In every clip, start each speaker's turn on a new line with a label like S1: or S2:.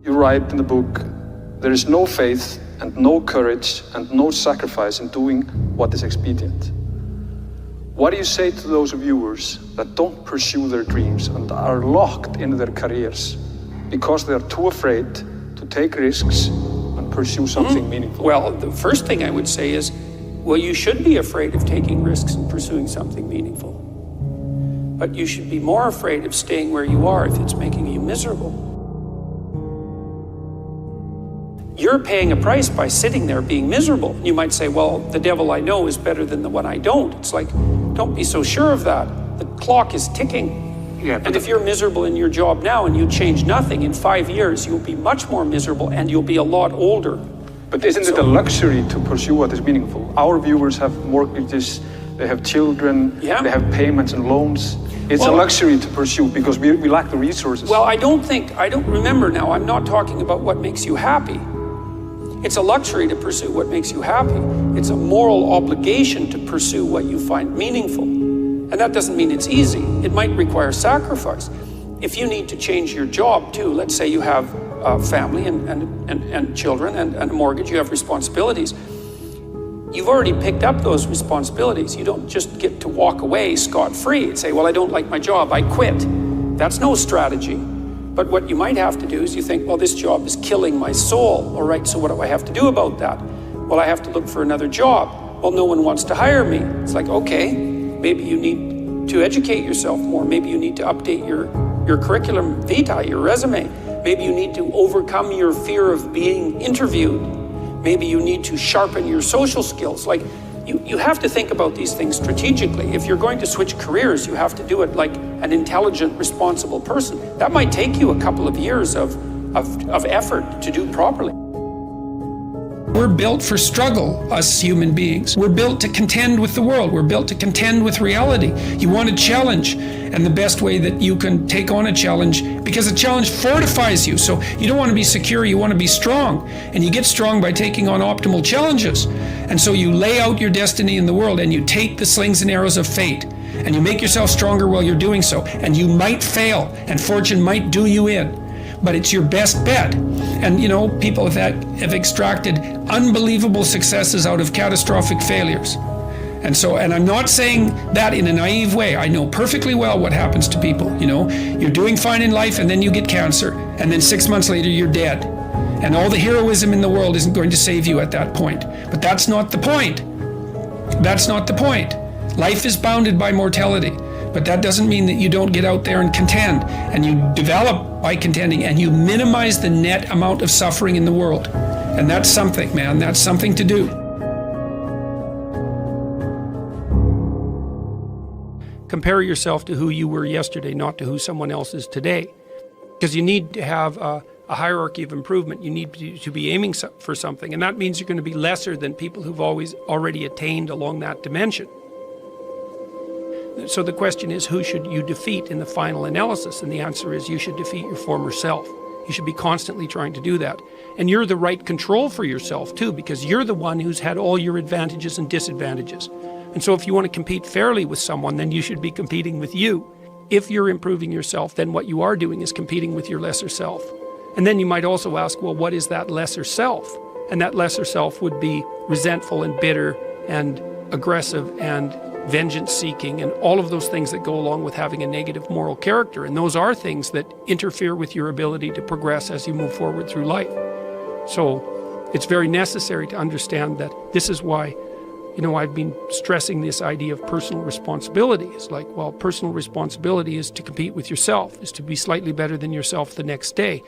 S1: You write in the book, there is no faith and no courage and no sacrifice in doing what is expedient. What do you say to those viewers that don't pursue their dreams and are locked in their careers because they are too afraid to take risks and pursue something meaningful?
S2: Well, the first thing I would say is, well, you should be afraid of taking risks and pursuing something meaningful. But you should be more afraid of staying where you are if it's making you miserable. You're paying a price by sitting there being miserable. You might say, well, the devil I know is better than the one I don't. It's like, don't be so sure of that. The clock is ticking.
S1: Yeah,
S2: and if you're miserable in your job now and you change nothing, in 5 years, you'll be much more miserable and you'll be a lot older.
S1: But isn't it a luxury to pursue what is meaningful? Our viewers have mortgages, they have children, they have payments and loans. It's a luxury to pursue because we lack the resources.
S2: Well, I don't remember now, I'm not talking about what makes you happy. It's a luxury to pursue what makes you happy. It's a moral obligation to pursue what you find meaningful. And that doesn't mean it's easy. It might require sacrifice. If you need to change your job too, let's say you have a family and children and a mortgage, you have responsibilities. You've already picked up those responsibilities. You don't just get to walk away scot-free and say, well, I don't like my job, I quit. That's no strategy. But what you might have to do is you think, well, this job is killing my soul. All right, so what do I have to do about that? Well, I have to look for another job. Well, no one wants to hire me. It's like, okay, maybe you need to educate yourself more. Maybe you need to update your curriculum vitae, your resume. Maybe you need to overcome your fear of being interviewed. Maybe you need to sharpen your social skills. Like, you have to think about these things strategically. If you're going to switch careers, you have to do it like an intelligent, responsible person. That might take you a couple of years of effort to do properly. We're built for struggle, us human beings. We're built to contend with the world. We're built to contend with reality. You want a challenge, and the best way that you can take on a challenge, because a challenge fortifies you. So you don't want to be secure, you want to be strong. And you get strong by taking on optimal challenges. And so you lay out your destiny in the world, and you take the slings and arrows of fate, and you make yourself stronger while you're doing so. And you might fail, and fortune might do you in. But it's your best bet. And you know, people have extracted unbelievable successes out of catastrophic failures. And I'm not saying that in a naive way. I know perfectly well what happens to people. You know, you're doing fine in life and then you get cancer, and then 6 months later you're dead. And all the heroism in the world isn't going to save you at that point. But that's not the point. That's not the point. Life is bounded by mortality. But that doesn't mean that you don't get out there and contend, and you develop by contending, and you minimize the net amount of suffering in the world. And that's something, man, that's something to do. Compare yourself to who you were yesterday, not to who someone else is today. Because you need to have a hierarchy of improvement. You need to be aiming for something, and that means you're going to be lesser than people who've already attained along that dimension. So the question is, who should you defeat in the final analysis? And the answer is, you should defeat your former self. You should be constantly trying to do that. And you're the right control for yourself too, because you're the one who's had all your advantages and disadvantages. And so if you want to compete fairly with someone, then you should be competing with you. If you're improving yourself, then what you are doing is competing with your lesser self. And then you might also ask, well, what is that lesser self? And that lesser self would be resentful and bitter and aggressive and vengeance-seeking, and all of those things that go along with having a negative moral character. And those are things that interfere with your ability to progress as you move forward through life. So it's very necessary to understand that this is why, you know, I've been stressing this idea of personal responsibility. It's like, well, personal responsibility is to compete with yourself, is to be slightly better than yourself the next day.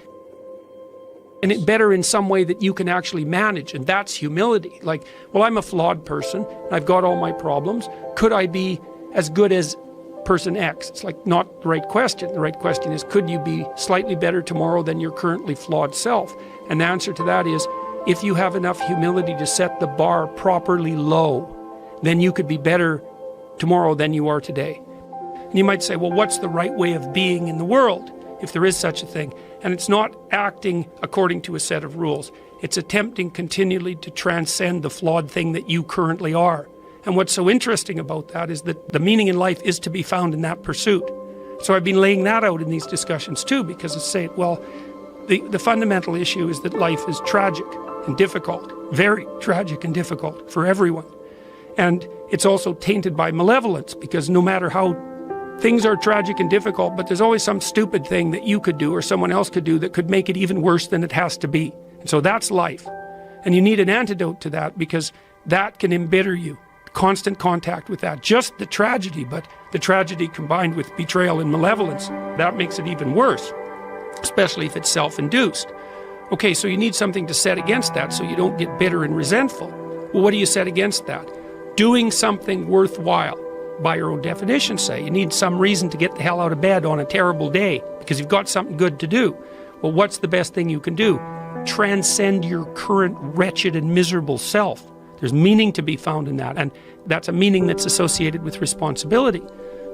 S2: And it better in some way that you can actually manage, and that's humility. Like, well, I'm a flawed person, I've got all my problems. Could I be as good as person X? It's like not the right question. The right question is, could you be slightly better tomorrow than your currently flawed self? And the answer to that is, if you have enough humility to set the bar properly low, then you could be better tomorrow than you are today. And you might say, well, what's the right way of being in the world, if there is such a thing? And it's not acting according to a set of rules. It's attempting continually to transcend the flawed thing that you currently are. And what's so interesting about that is that the meaning in life is to be found in that pursuit. So I've been laying that out in these discussions too, because it's saying, well, The fundamental issue is that life is tragic and difficult, very tragic and difficult for everyone. And it's also tainted by malevolence, because no matter how things are tragic and difficult, but there's always some stupid thing that you could do or someone else could do that could make it even worse than it has to be. And so that's life. And you need an antidote to that, because that can embitter you. Constant contact with that, just the tragedy, but the tragedy combined with betrayal and malevolence, that makes it even worse, especially if it's self-induced. Okay, so you need something to set against that so you don't get bitter and resentful. Well, what do you set against that? Doing something worthwhile. By your own definition, say. You need some reason to get the hell out of bed on a terrible day because you've got something good to do. Well, what's the best thing you can do? Transcend your current wretched and miserable self. There's meaning to be found in that, and that's a meaning that's associated with responsibility.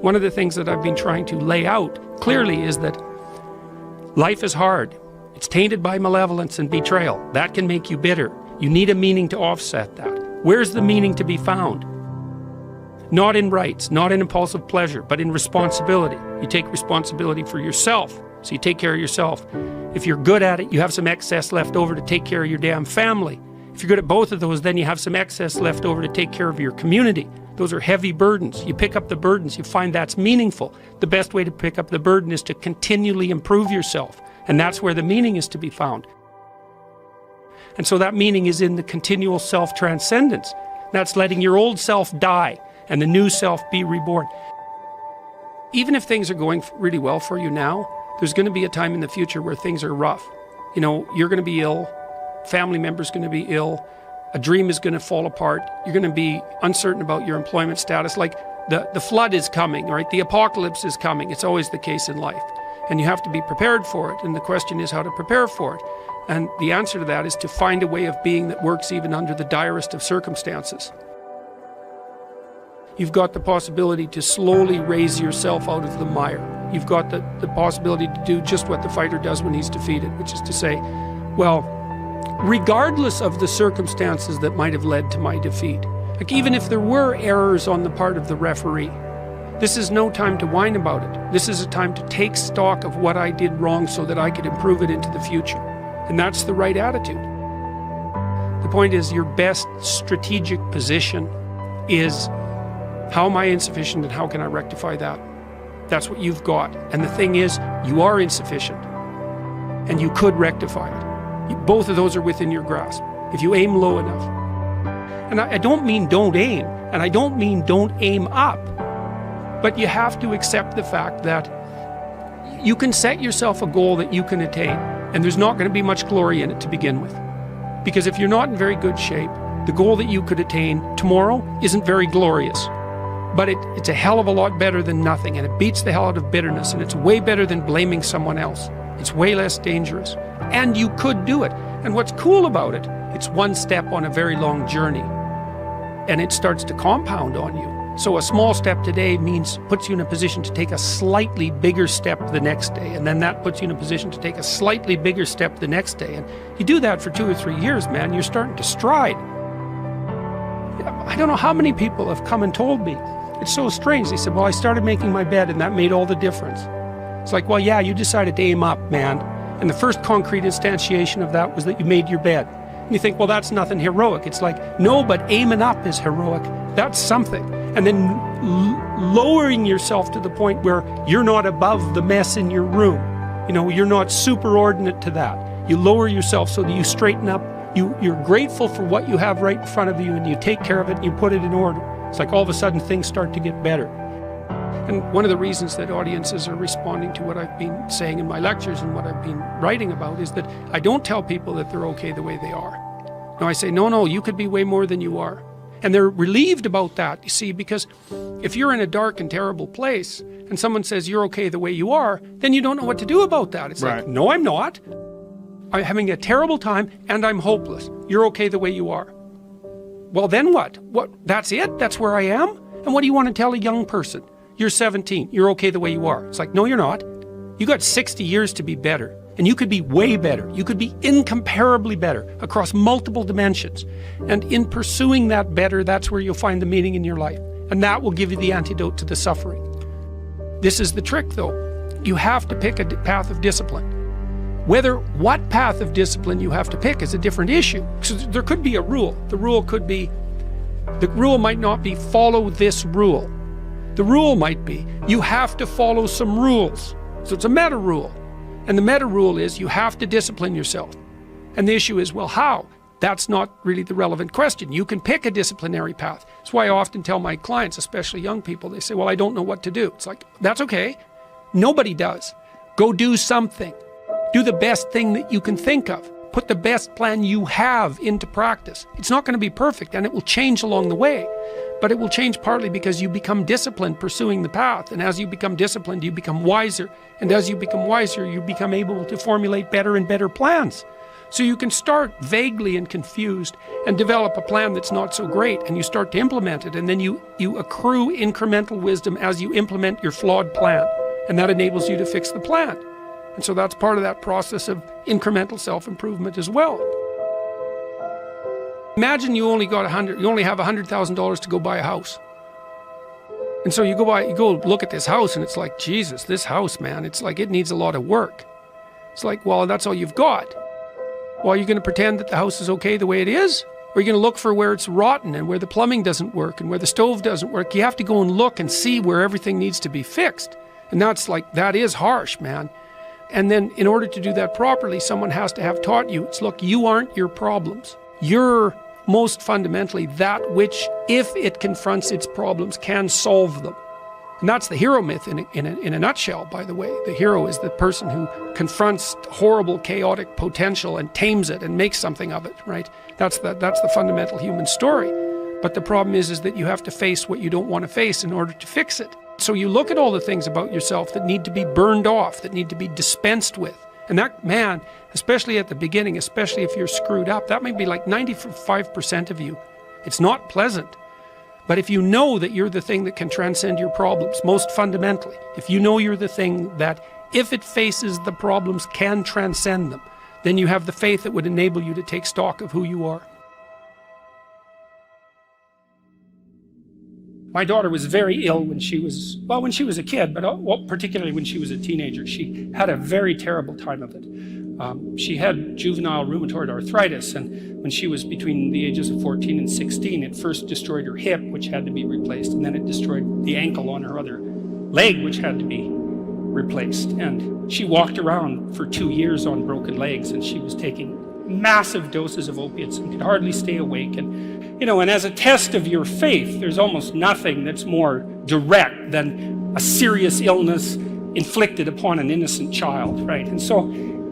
S2: One of the things that I've been trying to lay out clearly is that life is hard. It's tainted by malevolence and betrayal. That can make you bitter. You need a meaning to offset that. Where's the meaning to be found? Not in rights, not in impulsive pleasure, but in responsibility. You take responsibility for yourself, so you take care of yourself. If you're good at it, you have some excess left over to take care of your damn family. If you're good at both of those, then you have some excess left over to take care of your community. Those are heavy burdens. You pick up the burdens, you find that's meaningful. The best way to pick up the burden is to continually improve yourself, and that's where the meaning is to be found. And so that meaning is in the continual self-transcendence. That's letting your old self die and the new self be reborn. Even if things are going really well for you now, there's going to be a time in the future where things are rough. You know, you're going to be ill, family member's going to be ill, a dream is going to fall apart, you're going to be uncertain about your employment status. Like the flood is coming, right? The apocalypse is coming. It's always the case in life. And you have to be prepared for it. And the question is how to prepare for it. And the answer to that is to find a way of being that works even under the direst of circumstances. You've got the possibility to slowly raise yourself out of the mire. You've got the possibility to do just what the fighter does when he's defeated, which is to say, well, regardless of the circumstances that might have led to my defeat, like even if there were errors on the part of the referee, this is no time to whine about it. This is a time to take stock of what I did wrong so that I could improve it into the future. And that's the right attitude. The point is, your best strategic position is, how am I insufficient and how can I rectify that? That's what you've got. And the thing is, you are insufficient and you could rectify it. Both of those are within your grasp if you aim low enough. And I don't mean don't aim, and I don't mean don't aim up, but you have to accept the fact that you can set yourself a goal that you can attain, and there's not going to be much glory in it to begin with. Because if you're not in very good shape, the goal that you could attain tomorrow isn't very glorious. But it's a hell of a lot better than nothing, and it beats the hell out of bitterness, and it's way better than blaming someone else. It's way less dangerous. And you could do it. And what's cool about it, it's one step on a very long journey. And it starts to compound on you. So a small step today puts you in a position to take a slightly bigger step the next day, and then that puts you in a position to take a slightly bigger step the next day. And you do that for 2 or 3 years, man, you're starting to stride. I don't know how many people have come and told me, it's so strange. They said, well, I started making my bed and that made all the difference. It's like, well, yeah, you decided to aim up, man. And the first concrete instantiation of that was that you made your bed. And you think, well, that's nothing heroic. It's like, no, but aiming up is heroic. That's something. And then lowering yourself to the point where you're not above the mess in your room. You know, you're not superordinate to that. You lower yourself so that you straighten up. You're grateful for what you have right in front of you, and you take care of it and you put it in order. It's like all of a sudden things start to get better. And one of the reasons that audiences are responding to what I've been saying in my lectures and what I've been writing about is that I don't tell people that they're okay the way they are. No, I say, no, you could be way more than you are. And they're relieved about that, you see, because if you're in a dark and terrible place and someone says you're okay the way you are, then you don't know what to do about that. It's right. Like, no, I'm not. I'm having a terrible time and I'm hopeless. You're okay the way you are. Well, then what? That's it? That's where I am? And what do you want to tell a young person? You're 17. You're okay the way you are. It's like, no, you're not. You got 60 years to be better. And you could be way better. You could be incomparably better across multiple dimensions. And in pursuing that better, that's where you'll find the meaning in your life. And that will give you the antidote to the suffering. This is the trick, though. You have to pick a path of discipline. What path of discipline you have to pick is a different issue. So there could be a rule. The rule might not be follow this rule. The rule might be you have to follow some rules. So it's a meta rule. And the meta rule is you have to discipline yourself. And the issue is, well, how? That's not really the relevant question. You can pick a disciplinary path. That's why I often tell my clients, especially young people, they say, well, I don't know what to do. It's like, that's okay. Nobody does. Go do something. Do the best thing that you can think of. Put the best plan you have into practice. It's not going to be perfect, and it will change along the way. But it will change partly because you become disciplined pursuing the path. And as you become disciplined, you become wiser. And as you become wiser, you become able to formulate better and better plans. So you can start vaguely and confused and develop a plan that's not so great, and you start to implement it, and then you accrue incremental wisdom as you implement your flawed plan, and that enables you to fix the plan. And so that's part of that process of incremental self-improvement as well. Imagine you only have $100,000 to go buy a house. And so you go look at this house, and it's like, Jesus, this house, man, it's like it needs a lot of work. It's like, well, that's all you've got. Well, are you going to pretend that the house is okay the way it is? Or are you going to look for where it's rotten and where the plumbing doesn't work and where the stove doesn't work? You have to go and look and see where everything needs to be fixed. And that is harsh, man. And then in order to do that properly, someone has to have taught you, look, you aren't your problems. You're most fundamentally that which, if it confronts its problems, can solve them. And that's the hero myth in a nutshell, by the way. The hero is the person who confronts horrible, chaotic potential and tames it and makes something of it, right? That's the fundamental human story. But the problem is that you have to face what you don't want to face in order to fix it. So you look at all the things about yourself that need to be burned off, that need to be dispensed with. And that, man, especially at the beginning, especially if you're screwed up, that might be like 95% of you. It's not pleasant. But if you know that you're the thing that can transcend your problems, most fundamentally, if you know you're the thing that, if it faces the problems, can transcend them, then you have the faith that would enable you to take stock of who you are. My daughter was very ill when she was a kid, but particularly when she was a teenager. She had a very terrible time of it. She had juvenile rheumatoid arthritis, and when she was between the ages of 14 and 16, it first destroyed her hip, which had to be replaced, and then it destroyed the ankle on her other leg, which had to be replaced. And she walked around for 2 years on broken legs, and she was taking massive doses of opiates and could hardly stay awake. And as a test of your faith, there's almost nothing that's more direct than a serious illness inflicted upon an innocent child, right? And so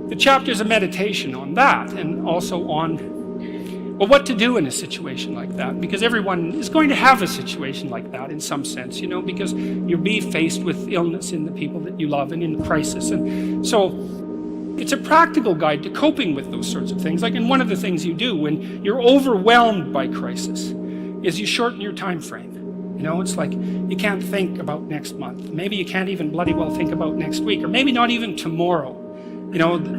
S2: the chapter's a meditation on that, and also on, well, what to do in a situation like that, because everyone is going to have a situation like that in some sense, because you'll be faced with illness in the people that you love and in crisis. And so it's a practical guide to coping with those sorts of things. And one of the things you do when you're overwhelmed by crisis is you shorten your time frame. It's like you can't think about next month. Maybe you can't even bloody well think about next week, or maybe not even tomorrow.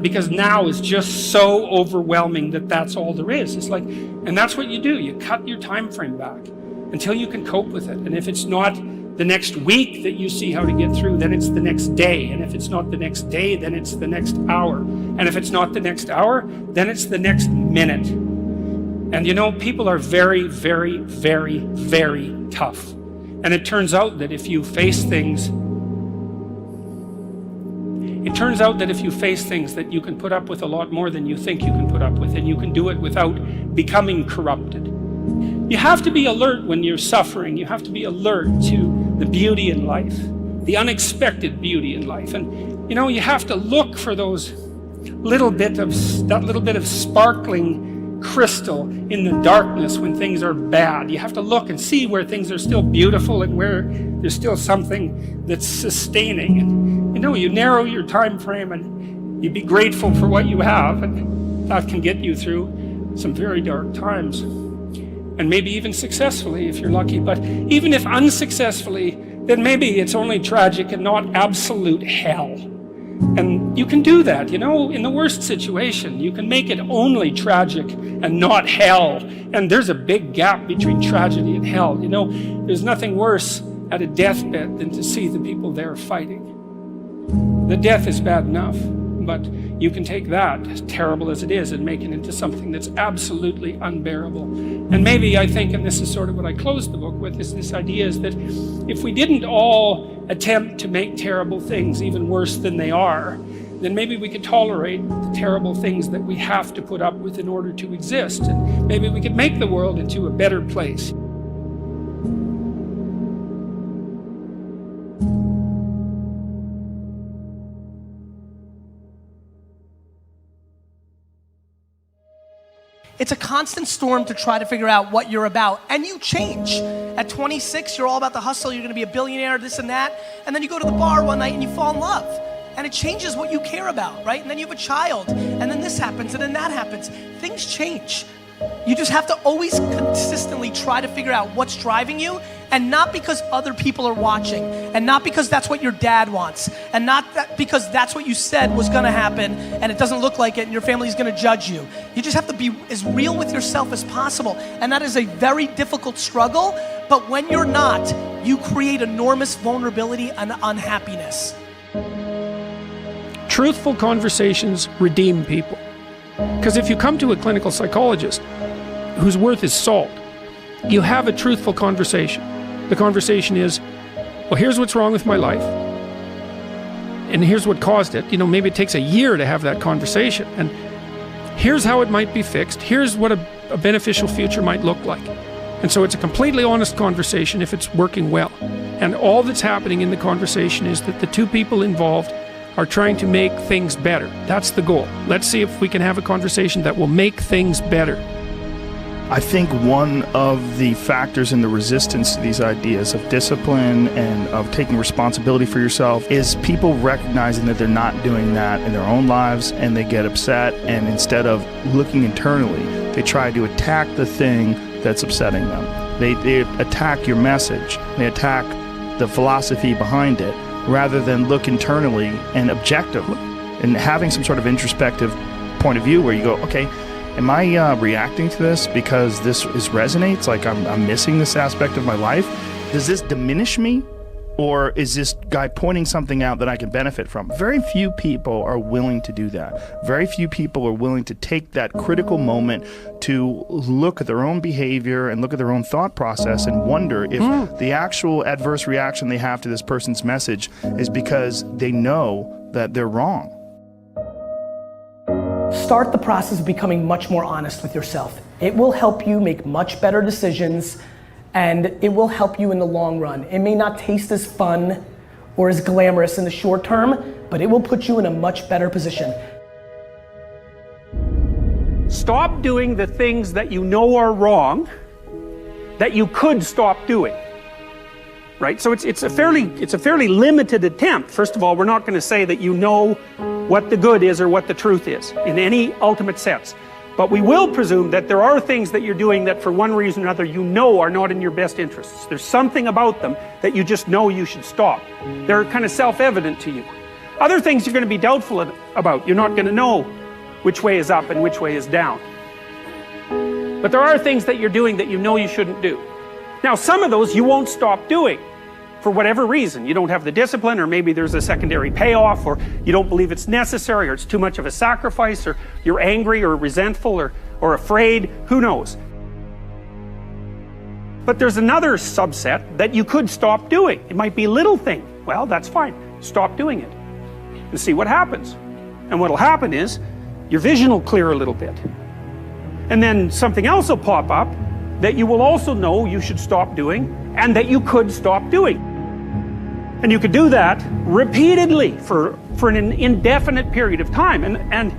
S2: Because now is just so overwhelming that that's all there is. It's like, and that's what you do. You cut your time frame back until you can cope with it. And if it's not the next week that you see how to get through, then it's the next day. And if it's not the next day, then it's the next hour. And if it's not the next hour, then it's the next minute. And people are very, very, very, very tough. And it turns out that if you face things that you can put up with a lot more than you think you can put up with, and you can do it without becoming corrupted. You have to be alert when you're suffering. You have to be alert to the beauty in life, the unexpected beauty in life. And you have to look for that little bit of sparkling crystal in the darkness when things are bad. You have to look and see where things are still beautiful and where there's still something that's sustaining. And you narrow your time frame, and you be grateful for what you have, and that can get you through some very dark times. And maybe even successfully if you're lucky. But even if unsuccessfully, then maybe it's only tragic and not absolute hell. And you can do that, in the worst situation. You can make it only tragic and not hell. And there's a big gap between tragedy and hell. There's nothing worse at a deathbed than to see the people there fighting. The death is bad enough. but you can take that, as terrible as it is, and make it into something that's absolutely unbearable. And maybe I think, and this is sort of what I closed the book with, is this idea is that if we didn't all attempt to make terrible things even worse than they are, then maybe we could tolerate the terrible things that we have to put up with in order to exist. And maybe we could make the world into a better place.
S3: It's a constant storm to try to figure out what you're about, and you change. At 26, you're all about the hustle, you're gonna be a billionaire, this and that, and then you go to the bar one night and you fall in love. And it changes what you care about, right? And then you have a child, and then this happens, and then that happens. Things change. You just have to always consistently try to figure out what's driving you, and not because other people are watching, and not because that's what your dad wants, and not that because that's what you said was gonna happen, and it doesn't look like it, and your family's gonna judge you. You just have to be as real with yourself as possible, and that is a very difficult struggle, but when you're not, you create enormous vulnerability and unhappiness.
S2: Truthful conversations redeem people. Because if you come to a clinical psychologist whose worth is salt, you have a truthful conversation. The conversation is, well, here's what's wrong with my life, and here's what caused it. You know, maybe it takes a year to have that conversation, and here's how it might be fixed. Here's what a beneficial future might look like. And so it's a completely honest conversation if it's working well. And all that's happening in the conversation is that the two people involved are trying to make things better. That's the goal. Let's see if we can have a conversation that will make things better.
S4: I think one of the factors in the resistance to these ideas of discipline and of taking responsibility for yourself is people recognizing that they're not doing that in their own lives, and they get upset, and instead of looking internally, they try to attack the thing that's upsetting them. They attack your message, they attack the philosophy behind it, rather than look internally and objectively and having some sort of introspective point of view where you go, okay, am I reacting to this because this resonates? Like I'm missing this aspect of my life? Does this diminish me? Or is this guy pointing something out that I can benefit from? Very few people are willing to do that. Very few people are willing to take that critical moment to look at their own behavior and look at their own thought process and wonder if the actual adverse reaction they have to this person's message is because they know that they're wrong.
S3: Start the process of becoming much more honest with yourself. It will help you make much better decisions, and it will help you in the long run. It may not taste as fun or as glamorous in the short term, but it will put you in a much better position.
S2: Stop doing the things that you know are wrong that you could stop doing. Right? So it's a fairly limited attempt. First of all, we're not going to say that you know what the good is or what the truth is in any ultimate sense. But we will presume that there are things that you're doing that for one reason or another you know are not in your best interests. There's something about them that you just know you should stop. They're kind of self-evident to you. Other things you're going to be doubtful about. You're not going to know which way is up and which way is down. But there are things that you're doing that you know you shouldn't do. Now, some of those you won't stop doing for whatever reason. You don't have the discipline, or maybe there's a secondary payoff, or you don't believe it's necessary, or it's too much of a sacrifice, or you're angry or resentful or afraid, who knows. But there's another subset that you could stop doing. It might be a little thing. Well, that's fine. Stop doing it and see what happens. And what'll happen is your vision will clear a little bit. And then something else will pop up that you will also know you should stop doing and that you could stop doing. And you could do that repeatedly for an indefinite period of time. And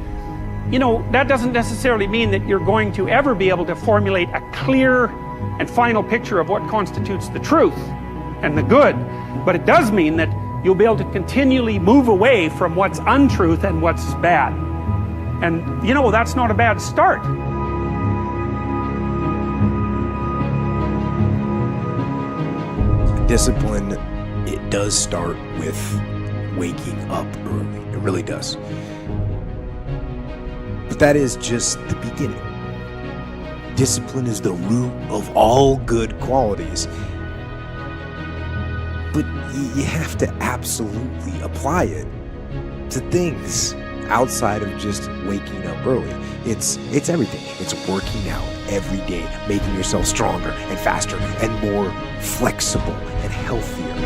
S2: you know, that doesn't necessarily mean that you're going to ever be able to formulate a clear and final picture of what constitutes the truth and the good. But it does mean that you'll be able to continually move away from what's untruth and what's bad. And you know, that's not a bad start.
S5: Discipline, it does start with waking up early. It really does. But that is just the beginning. Discipline is the root of all good qualities. But you have to absolutely apply it to things outside of just waking up early. It's everything. It's working out every day, making yourself stronger and faster and more flexible and healthier.